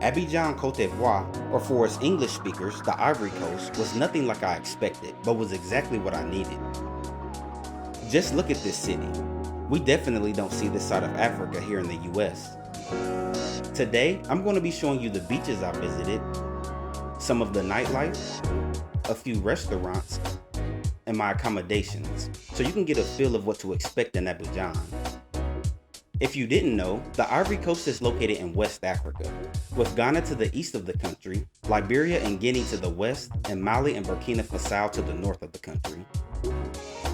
Abidjan, Cote D'Ivoire, or for its English speakers, the Ivory Coast, was nothing like I expected, but was exactly what I needed. Just look at this city. We definitely don't see this side of Africa here in the US. Today, I'm going to be showing you the beaches I visited, some of the nightlife, a few restaurants, and my accommodations, so you can get a feel of what to expect in Abidjan. If you didn't know, the Ivory Coast is located in West Africa, with Ghana to the east of the country, Liberia and Guinea to the west, and Mali and Burkina Faso to the north of the country.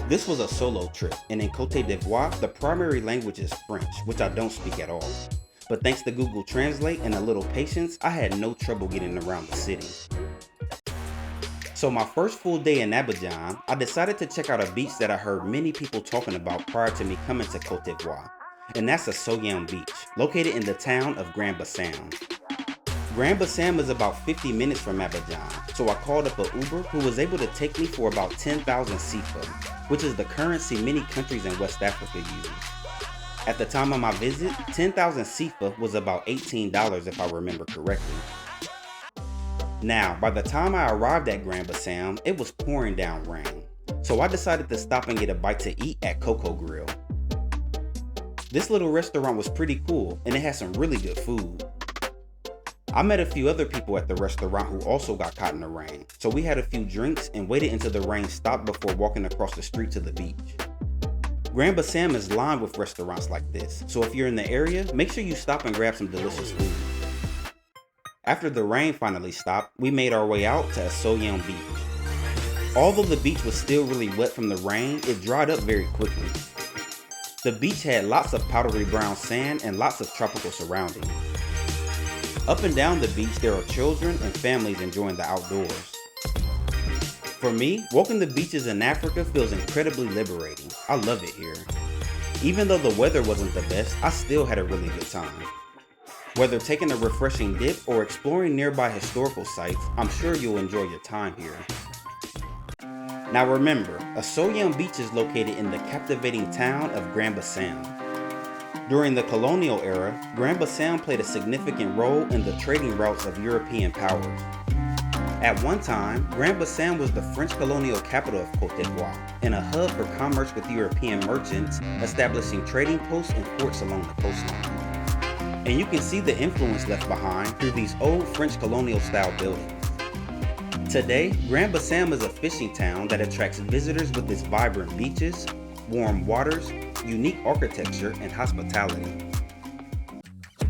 This was a solo trip, and in Cote d'Ivoire, the primary language is French, which I don't speak at all. But thanks to Google Translate and a little patience, I had no trouble getting around the city. So my first full day in Abidjan, I decided to check out a beach that I heard many people talking about prior to me coming to Cote d'Ivoire. And that's Assini Beach, located in the town of Grand Bassam. Grand Bassam is about 50 minutes from Abidjan, so I called up an Uber who was able to take me for about 10,000 CFA, which is the currency many countries in West Africa use. At the time of my visit, 10,000 CFA was about $18 if I remember correctly. Now, by the time I arrived at Grand Bassam, it was pouring down rain, so I decided to stop and get a bite to eat at Coco Grill. This little restaurant was pretty cool, and it had some really good food. I met a few other people at the restaurant who also got caught in the rain, so we had a few drinks and waited until the rain stopped before walking across the street to the beach. Grand Bassam is lined with restaurants like this, so if you're in the area, make sure you stop and grab some delicious food. After the rain finally stopped, we made our way out to Assini Beach. Although the beach was still really wet from the rain, it dried up very quickly. The beach had lots of powdery brown sand and lots of tropical surroundings. Up and down the beach there are children and families enjoying the outdoors. For me, walking the beaches in Africa feels incredibly liberating. I love it here. Even though the weather wasn't the best, I still had a really good time. Whether taking a refreshing dip or exploring nearby historical sites, I'm sure you'll enjoy your time here. Now remember, Assini Beach is located in the captivating town of Grand Bassam. During the colonial era, Grand Bassam played a significant role in the trading routes of European powers. At one time, Grand Bassam was the French colonial capital of Cote d'Ivoire and a hub for commerce with European merchants, establishing trading posts and ports along the coastline. And you can see the influence left behind through these old French colonial style buildings. Today, Grand Bassam is a fishing town that attracts visitors with its vibrant beaches, warm waters, unique architecture, and hospitality.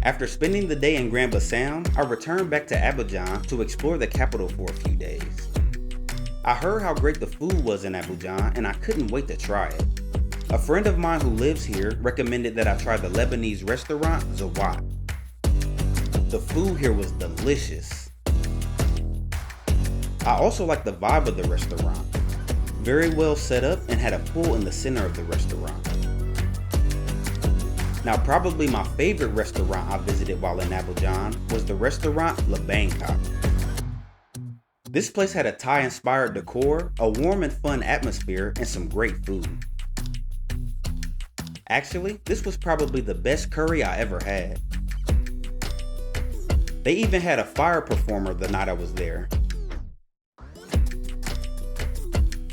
After spending the day in Grand Bassam, I returned back to Abidjan to explore the capital for a few days. I heard how great the food was in Abidjan and I couldn't wait to try it. A friend of mine who lives here recommended that I try the Lebanese restaurant Zawat. The food here was delicious. I also liked the vibe of the restaurant. Very well set up and had a pool in the center of the restaurant. Now probably my favorite restaurant I visited while in Abidjan was the restaurant Le Bangkok. This place had a Thai-inspired decor, a warm and fun atmosphere, and some great food. Actually, this was probably the best curry I ever had. They even had a fire performer the night I was there.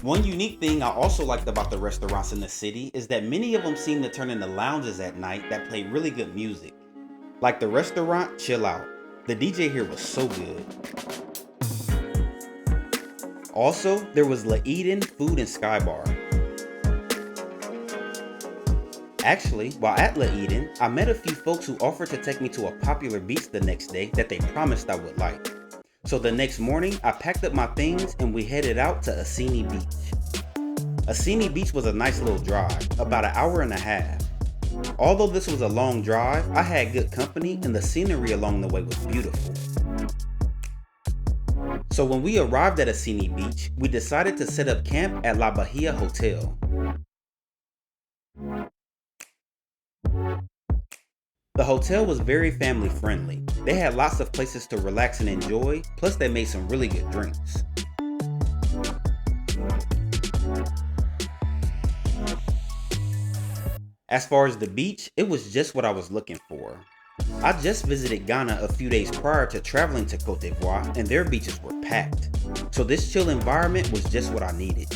One unique thing I also liked about the restaurants in the city is that many of them seem to turn into lounges at night that play really good music. Like the restaurant Chill Out. The DJ here was so good. Also, there was Le Eden Food and Sky Bar. Actually, while at Le Eden, I met a few folks who offered to take me to a popular beach the next day that they promised I would like. So the next morning, I packed up my things and we headed out to Assini Beach. Assini Beach was a nice little drive, about an hour and a half. Although this was a long drive, I had good company and the scenery along the way was beautiful. So when we arrived at Assini Beach, we decided to set up camp at La Bahia Hotel. The hotel was very family friendly. They had lots of places to relax and enjoy, plus they made some really good drinks. As far as the beach, it was just what I was looking for. I just visited Ghana a few days prior to traveling to Cote d'Ivoire, and their beaches were packed. So this chill environment was just what I needed.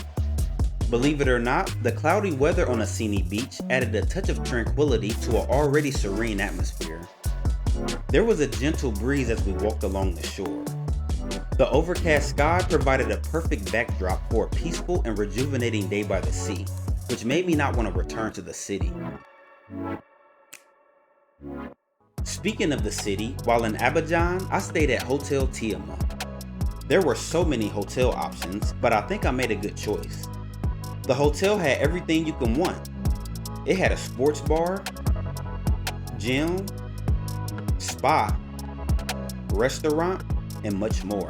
Believe it or not, the cloudy weather on Assini Beach added a touch of tranquility to an already serene atmosphere. There was a gentle breeze as we walked along the shore. The overcast sky provided a perfect backdrop for a peaceful and rejuvenating day by the sea, which made me not want to return to the city. Speaking of the city, while in Abidjan, I stayed at Hotel Tiama. There were so many hotel options, but I think I made a good choice. The hotel had everything you can want. It had a sports bar, gym, spa, restaurant, and much more.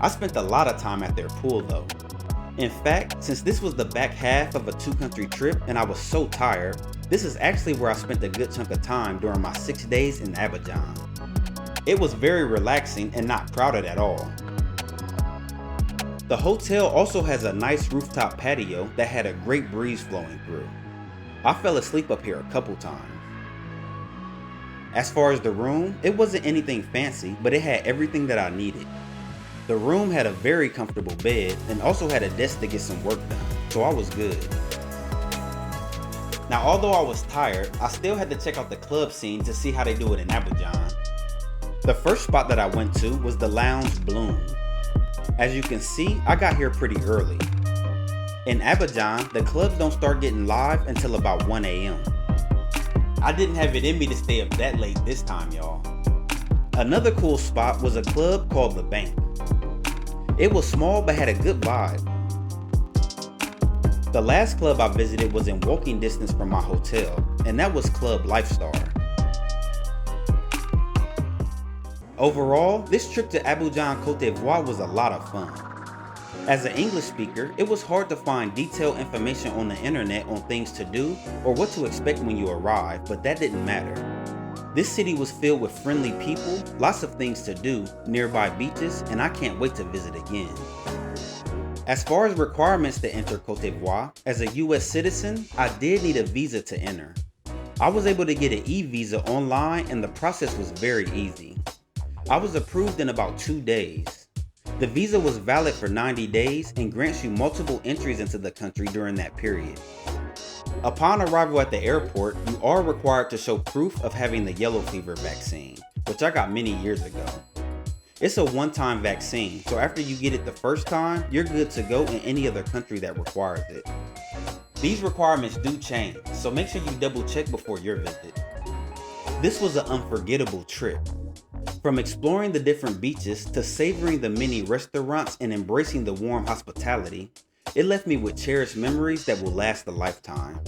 I spent a lot of time at their pool though. In fact, since this was the back half of a 2-country trip and I was so tired, this is actually where I spent a good chunk of time during my 6 days in Abidjan. It was very relaxing and not crowded at all. The hotel also has a nice rooftop patio that had a great breeze flowing through. I fell asleep up here a couple times. As far as the room, it wasn't anything fancy, but it had everything that I needed. The room had a very comfortable bed and also had a desk to get some work done, so I was good. Now, although I was tired, I still had to check out the club scene to see how they do it in Abidjan. The first spot that I went to was the Lounge Bloom. As you can see, I got here pretty early. In Abidjan, the clubs don't start getting live until about 1 a.m. I didn't have it in me to stay up that late this time, y'all. Another cool spot was a club called The Bank. It was small but had a good vibe. The last club I visited was in walking distance from my hotel, and that was Club Lifestar. Overall, this trip to Abidjan, Cote d'Ivoire was a lot of fun. As an English speaker, it was hard to find detailed information on the internet on things to do or what to expect when you arrive, but that didn't matter. This city was filled with friendly people, lots of things to do, nearby beaches, and I can't wait to visit again. As far as requirements to enter Cote d'Ivoire, as a US citizen, I did need a visa to enter. I was able to get an e-visa online and the process was very easy. I was approved in about 2 days. The visa was valid for 90 days and grants you multiple entries into the country during that period. Upon arrival at the airport, you are required to show proof of having the yellow fever vaccine, which I got many years ago. It's a one-time vaccine, so after you get it the first time, you're good to go in any other country that requires it. These requirements do change, so make sure you double check before your visit. This was an unforgettable trip. From exploring the different beaches to savoring the many restaurants and embracing the warm hospitality, it left me with cherished memories that will last a lifetime.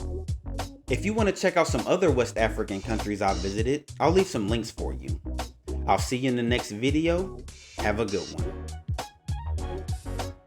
If you want to check out some other West African countries I visited, I'll leave some links for you. I'll see you in the next video. Have a good one.